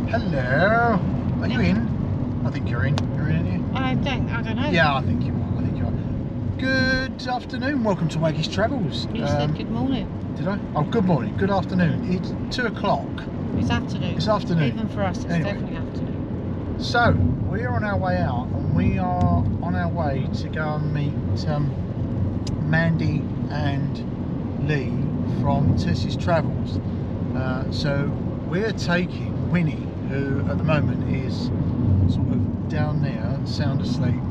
Hello. Are you in? I think you're in. You're in, aren't you? I don't know. Yeah, I think you are. I think you are. Good afternoon. Welcome to Waggies Travels. You said good morning. Did I? Oh, good morning. Good afternoon. It's 2 o'clock. It's afternoon. It's afternoon. Even for us, it's definitely afternoon. So, we're on our way out, and we are on our way to go and meet Mandy and Lee from Tess Travels. So, we're taking Winnie, who at the moment is sort of down there, sound asleep.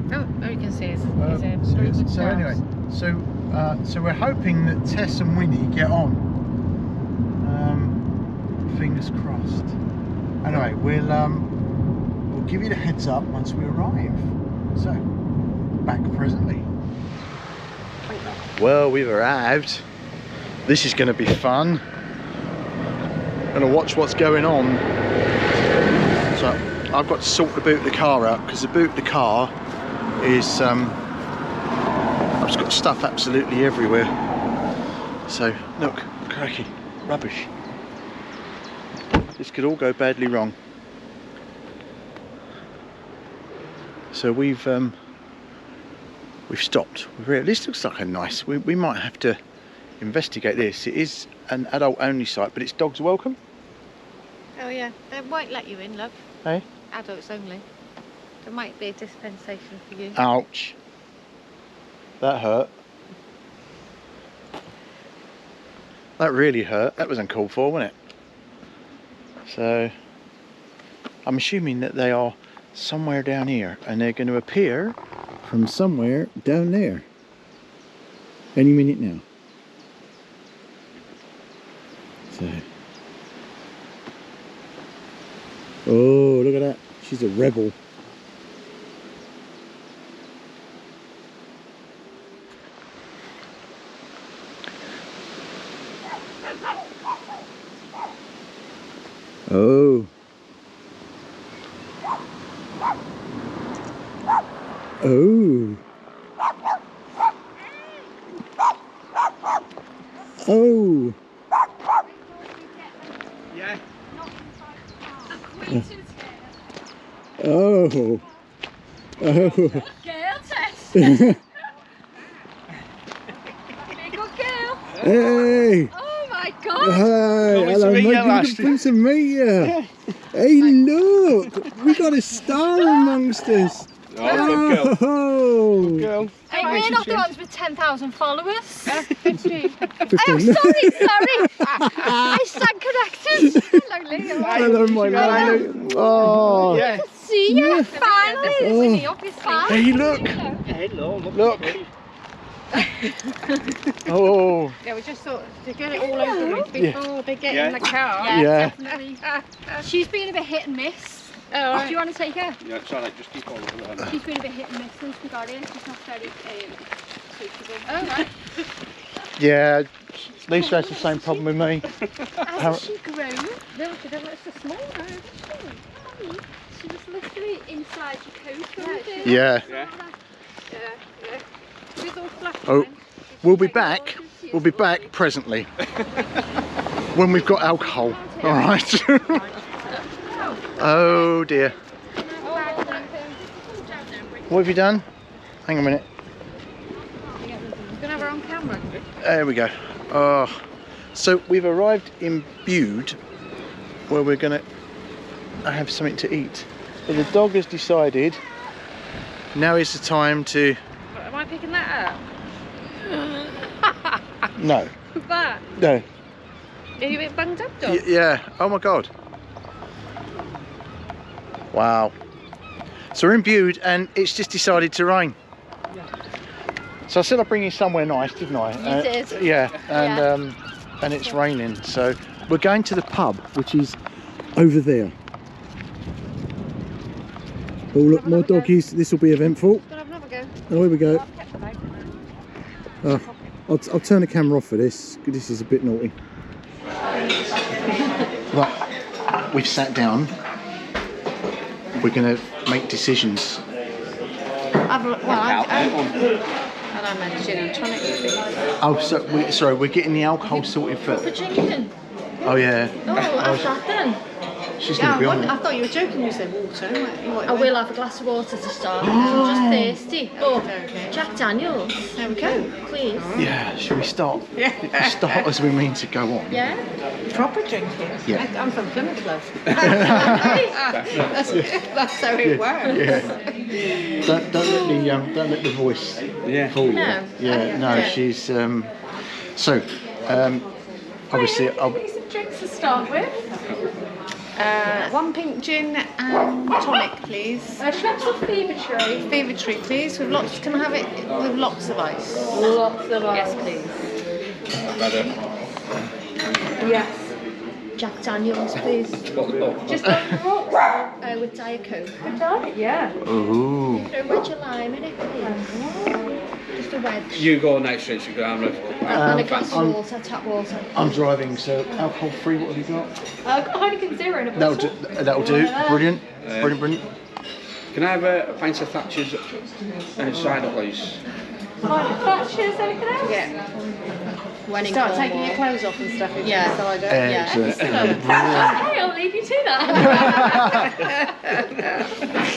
Oh, you can see it's so anyway, so we're hoping that Tess and Winnie get on. Fingers crossed. Anyway, we'll give you the heads up once we arrive. So, back presently. Well, we've arrived. This is going to be fun. Gonna watch what's going on. So I've got to sort the boot of the car out, because the boot of the car is I've just got stuff absolutely everywhere. So look, cracky, rubbish. This could all go badly wrong. So we've stopped. This looks like a nice. We might have to investigate this. It is an adult only site, but it's dogs welcome. Oh yeah, they won't let you in, love. Hey? Adults only. There might be a dispensation for you. Ouch. That hurt. That really hurt. That was uncalled for, wasn't it? So, I'm assuming that they are somewhere down here, and they're going to appear from somewhere down there. Any minute now. So. Oh, look at that. She's a rebel. Oh. Oh. Oh. Yeah. Oh. Oh. Girl, Tess. Big good girl. Hey. Oh my God. Hi. Hello, mate. Good to meet you. Yeah. Hey, look. We got a star amongst us. Oh, good girl. Oh. Good girl. Hey, we're not the ones with 10,000 followers. 15. 15. Oh, sorry. I stand corrected. Hello, Leo. Hello, my lady. Oh. Yeah. See you Yeah. finally. Oh. Winnie, obviously. Hey, look. Hello. Look. Oh. Yeah, we just thought to get it all over with before they get in the car. Yeah. Definitely. She's been a bit hit and miss. Oh, Do you want to take her? Yeah, it's alright, just keep on looking at her. She's been a bit hit and miss since we got in. She's not very suitable. oh right. Yeah. Lisa has the same problem with me. Hasn't she grown? No, she doesn't. It's a small road, isn't she? She was literally inside your coat. Wasn't it? Yeah. Yeah. Yeah. She's all fluffy. Oh, then. we'll be back. We'll be back presently. When we've got alcohol. All right. Oh dear. What have you done? Hang on a minute. We're gonna have her on camera. There we go. Oh, so we've arrived in Bude, where we're gonna have something to eat. But the dog has decided now is the time to. Am I picking that up? No. That? No. Are you a bit bunged up, dog? Yeah. Oh my God. Wow. So we're in Bude and it's just decided to rain. So I said I'd bring you somewhere nice, didn't I? You did. Yeah, and it's raining. So we're going to the pub, which is over there. Oh look, more doggies. This will be eventful. Gonna have another go. Oh, here we go. I've kept the bag. I'll turn the camera off for this. This is a bit naughty. Right, we've sat down. We're going to make decisions. I don't mention gin and tonic. Oh, so sorry, we're getting the alcohol sorted first. For gin. Oh yeah. Oh, have that then. She's Yeah, going to be on I it. thought you were joking when you said water. I will have a glass of water to start because I'm just thirsty. But Okay. Jack Daniels, There we go. please. Yeah, should we start? Yeah. Start as we mean to go on. Yeah? Proper drinking. Yeah. I'm from Plymouth, love. That's how it works. Yeah. Don't let the voice fool you. No. Yeah, no, Yeah. she's so obviously Some drinks to start with. One pink gin and tonic, please. Schweppes or Fever Tree? Fever Tree, please. With lots. Can I have it with lots of ice? Lots of ice. Yes, please. Yes. Jack Daniels, please. Just on the rocks with Diet Coke. Yeah. ooh. Throw a wedge of lime in it, please. Just a wedge. You go next to Instagram. And a glass of water, tap water. I'm driving, so alcohol free. What have you got? I've got Heineken Zero in a That'll bottle. do. That'll do. Brilliant. Brilliant. Can I have a pint of Thatcher's cider, please? Thatcher's, anything else? Yeah. When in Start Cornwall. taking your clothes off and stuff. If Yeah. you cider. Excellent. Brilliant. Hey, I'll leave you to that.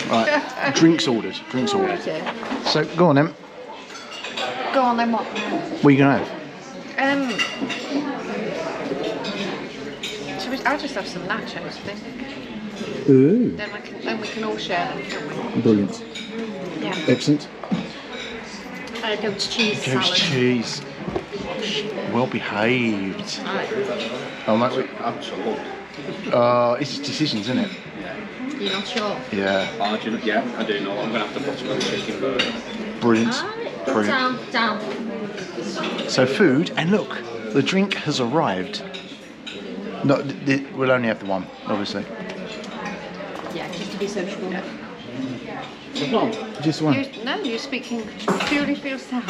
Right. Drinks ordered. Drinks ordered. Okay. So go on then. Go on then. What? What are you gonna have? I'll just have some nachos, I think. Ooh. Then we can all share them, can't we? Brilliant. Yeah. Excellent. Goat's cheese Goose salad. cheese. Well behaved. Oh, mate. Absolutely. It's decisions, isn't it? You're not sure? Yeah. Yeah, I do know. I'm going to have to put some on the chicken burger. Brilliant. Alright, Brilliant. down. So food, and look, the drink has arrived. No, we'll only have the one, obviously. Yeah, just to be sociable. Just one. No, you're speaking purely for yourself.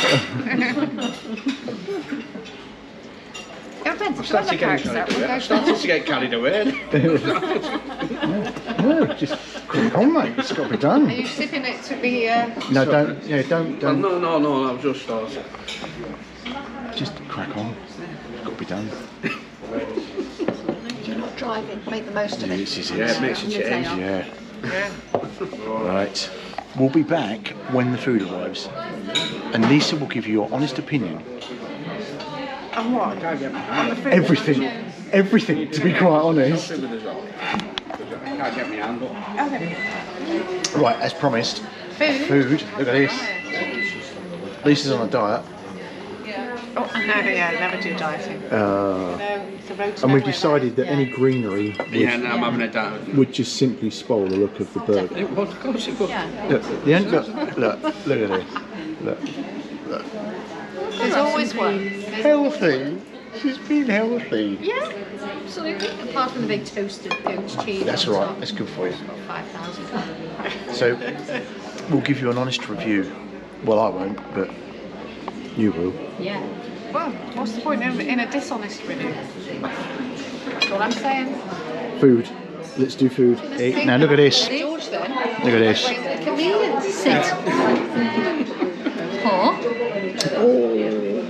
I'm starting to get carried away. No, just quick on, mate. It's got to be Are done. you sipping it to be... No, don't. Yeah, don't. Well, Don't. no, I've just started. Just crack on. It's got to be done. You're not driving. Make the most of it. This is it. Yeah, it makes a change. Yeah. Yeah. Right. We'll be back when the food arrives, and Lisa will give you your honest opinion. And what? Everything. Everything. To be quite honest. I can't get my hand up. Okay. Right, as promised. Food? Food. Look at this. Lisa's on a diet. Oh, no, yeah, never do dieting. Uh, No, it's a road to And we've nowhere, decided that yeah. any greenery Yeah, now I'm having a down. would just simply spoil the look of the burger. It was, of course it was. Yeah. look, the end. Look at this. Look. There's always one. Healthy. She's been healthy. Yeah, absolutely. Apart from the big toasted goat's cheese. That's all right. That's good for you. 5,000. So we'll give you an honest review. Well, I won't, but you will. Yeah. Well, what's the point in a dishonest review? That's all I'm saying. Food. Let's do food. Hey, now look at this. George then. Look at this. Convenience. Sit. Pour.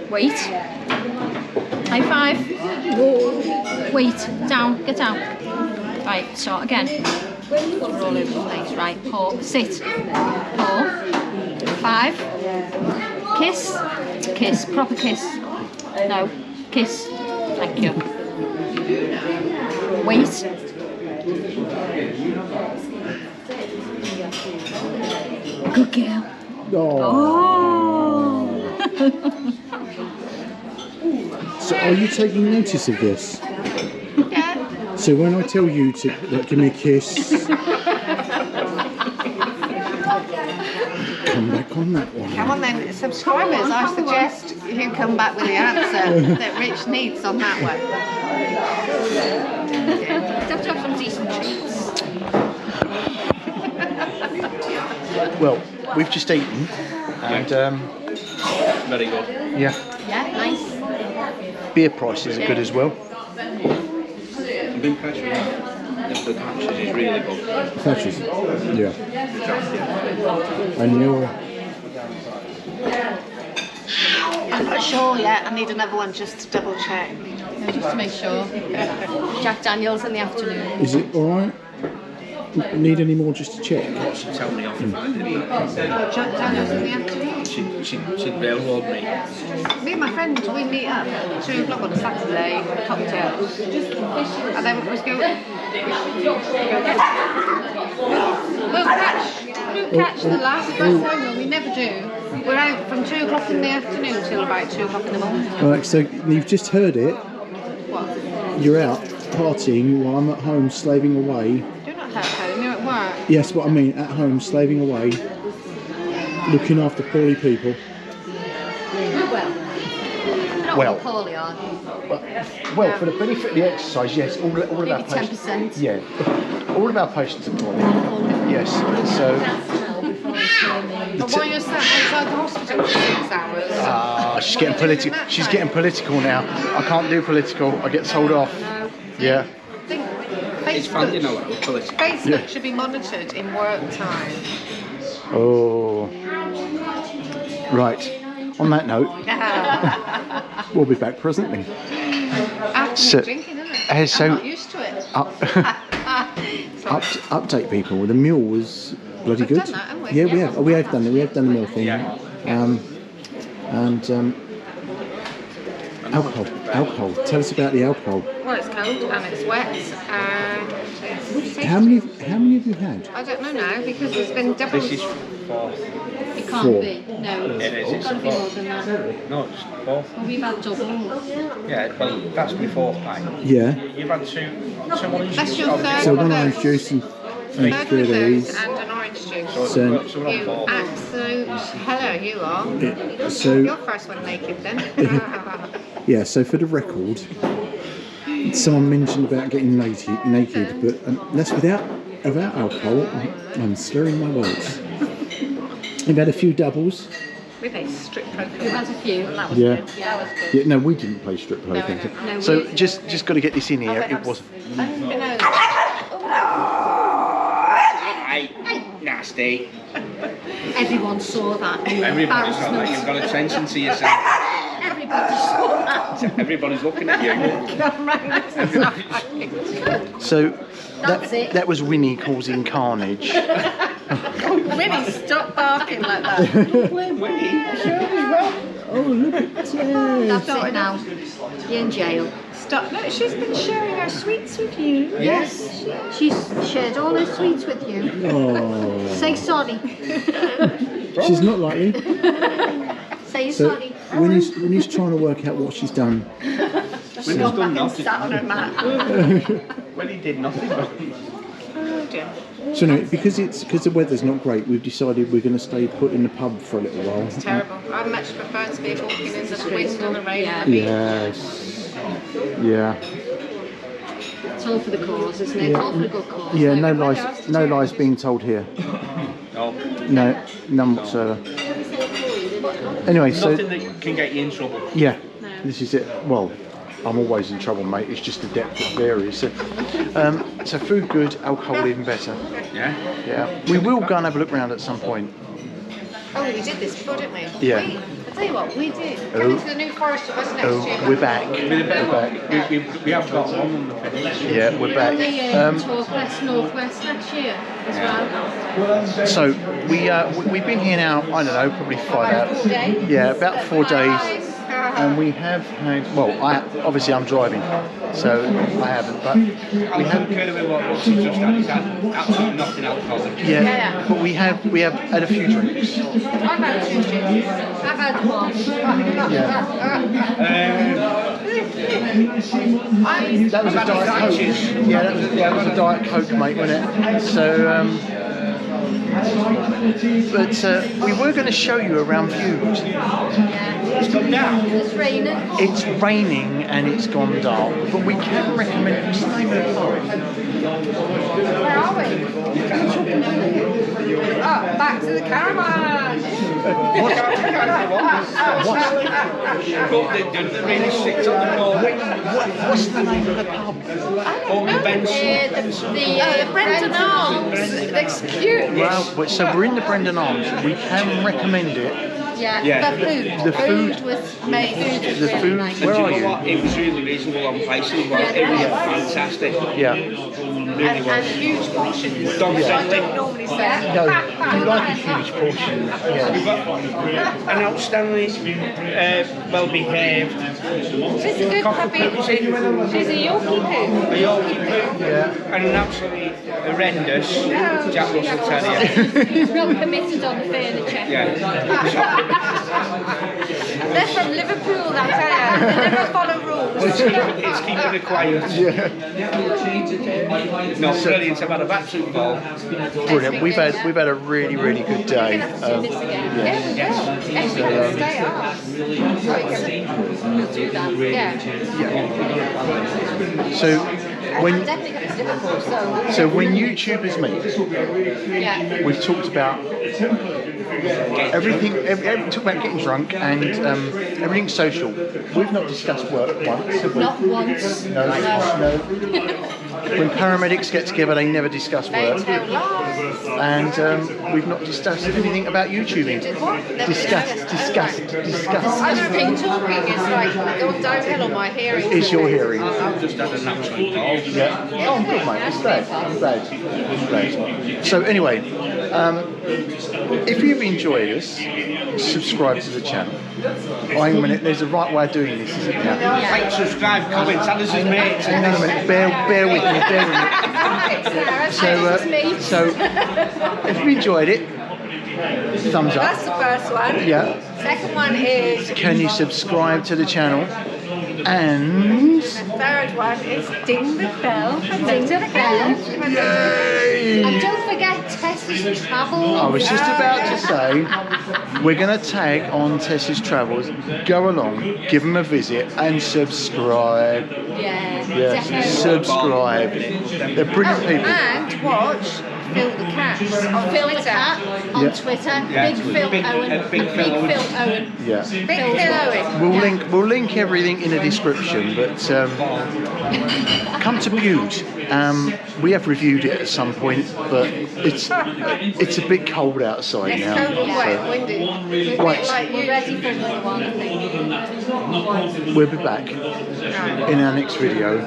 Wait. High five. Wait. Down. Get down. Right. Start again. We're all over the place. Right. Pour. Sit. Pour. 5. Kiss. Kiss. Proper kiss. No. Kiss. Thank you. Wait. Good girl. Oh. So are you taking notice of this? Yeah. So when I tell you to give me a kiss, come back on that one. Come on then, subscribers, I suggest you come back with the answer that Rich needs on that one. Have to have some decent treats. Well, we've just eaten, and Very good. yeah, Yeah, nice. beer prices are good as well. I've been impressed with that. The Thatcher's is really good. Thatcher's. Yeah. And you're... I'm not sure yet, I need another one just to double check. just to make sure. Jack Daniels in the afternoon. Is it all right? Need any more just to check? She tell me off if I didn't. Jack Daniels in the afternoon. She'd railroad me. Me and my friend, we meet up at 2 o'clock on a Saturday for cocktails. And then we just go get we'll catch the last bus home, and we never do. We're out from 2 o'clock in the afternoon till about 2 o'clock in the morning. Right, so you've just heard it. What? You're out partying while I'm at home slaving away. You're not at home, you're at work. Yes, what I mean, at home slaving away, looking after poorly people. Not Well. all poorly, are they? Well, for the benefit of the exercise, yes, all of Maybe our patients. 10%. Yeah, all of our patients are poorly. Yes, so But why you're sat outside the hospital for 6 hours? she's getting political. She's getting political now. I can't do political. I get told off. No. Yeah. I think It's fun, you know, Facebook, like politics. Facebook should be monitored in work time. Oh. Right. On that note, we'll be back presently. After So- drinking, isn't it? so- I'm not used to it. Update people. The meal was bloody good. done that, haven't we? Yeah, we Yeah. have. We have done it. We have done the meal thing. Yeah. Alcohol. Tell us about the alcohol. Well, it's cold and it's wet and it's How many have you had? I don't know now because there's been double. This is fourth. It can't 4. be. No, It is, it's it's got to be four. more than that. No, it's fourth. Well, we've had double. Yeah, well, that's my fourth pint. Yeah. You've had two orange That's juice. your third. So one orange juice and Third 3 of with these. those and an orange juice. So So- we're on You fourth. absolute hello, you are. So You're first one naked then. yeah. So for the record, someone mentioned about getting naked, but that's without alcohol. I'm slurring my words. We've had a few doubles. We've had strip poker. We've had a few. And that was Yeah. good. Yeah, that was good. Yeah, no, we didn't play strip poker. No, So we- just got to get this in here. It wasn't. Nasty. Everyone saw that. Everybody's got that. You've got attention to yourself. Everybody saw that. Everybody's looking at you. So That's it. that was Winnie causing carnage. Winnie, stop barking like that. Oh, look at That's it now. You're in jail. Stop. No, she's been sharing her sweets with you. Yes. She's shared all her sweets with you. Oh, Say sorry. she's not like you. Say So sorry. when he's trying to work out what she's done, When he's done nothing. Sat on her mat. When he did nothing. Oh dear. so no, because the weather's not great, we've decided we're going to stay put in the pub for a little while. Terrible. I much prefer to be walking in the wind and the rain. Yeah. Yes. Yeah. It's all for the cause, isn't it? It's all for the good cause. Yeah. No lies being told here. No. No, none whatsoever. Anyway, so Nothing that can get you in trouble. yeah, this is it. Well, I'm always in trouble, mate. It's just the depth that varies. So food good, alcohol even better. Yeah? Yeah. We will go and have a look round at some point. Oh, we did this before, didn't we? Yeah. Wait, I'll tell you what, we did. Oh. Come into the New Forest of us next year. Oh, we're back. We're back. We have got one on the finish. Yeah, we're back. The Northwest next year as well. So we've been here now. I don't know, probably 5 hours. Yeah, about 4 days. And we have had. Well, I'm driving, so I haven't. But We haven't heard of what she's just had. He's had absolutely nothing alcoholic. yeah, but we have had a few drinks. I've had 2 gins. I've had one. That was a Diet Coke. Yeah, that was a Diet Coke, mate, wasn't it? So, but we were going to show you around Bude. It's come down. It's raining. It's raining and it's gone dark, but we can recommend. What's the name of the park? Where are we? Oh, back to the caravan. What? They really stick on the ball. What's the name of the pub? Open bench. The Brendan Arms. It's cute. Well, so we're in the Brendan Arms. We can recommend it. Yeah. The food. The food- was amazing. The food. And Where do you are know you? what? It was really reasonable on price as well. It was fantastic. Yeah. And huge portions. Dog Which I friendly. don't normally say. No, you like a huge portion. We've Yeah. got an outstanding, well-behaved She's a good puppy. She's a Yorkie poo. a Yorkie poo, Yeah. and an absolutely horrendous Jack Russell Terrier. He's not permitted on the furniture. Yeah. They're from Liverpool, I tell you. They never follow rules. It's keeping it quiet. No, brilliant. I've had a absolute ball. Brilliant. We've had a really good day. Yeah, we will. Stay up. We'll do that. Yeah. So when Definitely coming to Liverpool, so. so when YouTubers meet, Yeah. we've talked about everything. Talk about getting drunk and everything's social. We've not discussed work once, have we? Not once. No. When paramedics get together, they never discuss They work, tell lies. and we've not discussed anything about YouTubing. Discuss. I don't think talking is like gone downhill on my hearing. Is your hearing? I've just had an absolute ball. Yeah. Oh, I'm good, mate. I'm glad. I'm glad. So anyway, if you've enjoyed us, subscribe to the channel. Hang on a minute. There's a right way of doing this, isn't there? Like, subscribe, comment, tell us his mates. Hang on a minute. Bear with me. So if you enjoyed it, thumbs That's up. the first one. Yeah. Second one is. Can you subscribe to the channel? And The third one is ding the bell for Ding the bell. yay! And don't forget Tess's Travels. I was just about to say, we're going to tag on Tess's Travels. Go along, give them a visit, and subscribe. Yeah, Yes, definitely. subscribe. They're brilliant people. And watch Phil the Cat on Phil the Twitter. Cat on Yeah. Twitter. Yeah, Big Phil Big- Owen. Big Phil Owen. Phil Owen. Yeah. Big Phil Owen. We'll link everything in the description, but come to Bude. We have reviewed it at some point, but it's a bit cold outside It's now. cold and wet, so windy. Right. Like We're you. ready for another one, I think. we'll be back in our next video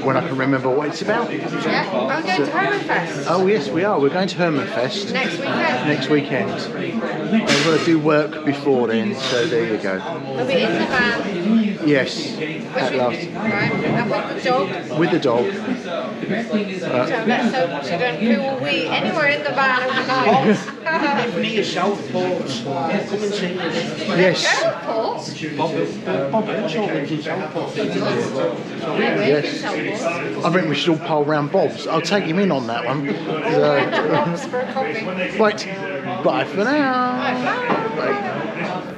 when I can remember what it's about. Yeah, I'm going to Hermanfest Oh yes, we are. We're going to Hermanfest next weekend. next weekend. I've got to do work before then, so there you go. We'll be in the van. Yes, at last. Right, and with the dog. With the dog. So let's hope she don't poo or wee anywhere in the van overnight. Near Southport. Come and see us. Yes, Port. Bob Henshaw lives in Southport. yes. I think we should all pile round Bob's. I'll take him in on that one. Bob's for a coffee. Right, bye for now. Bye.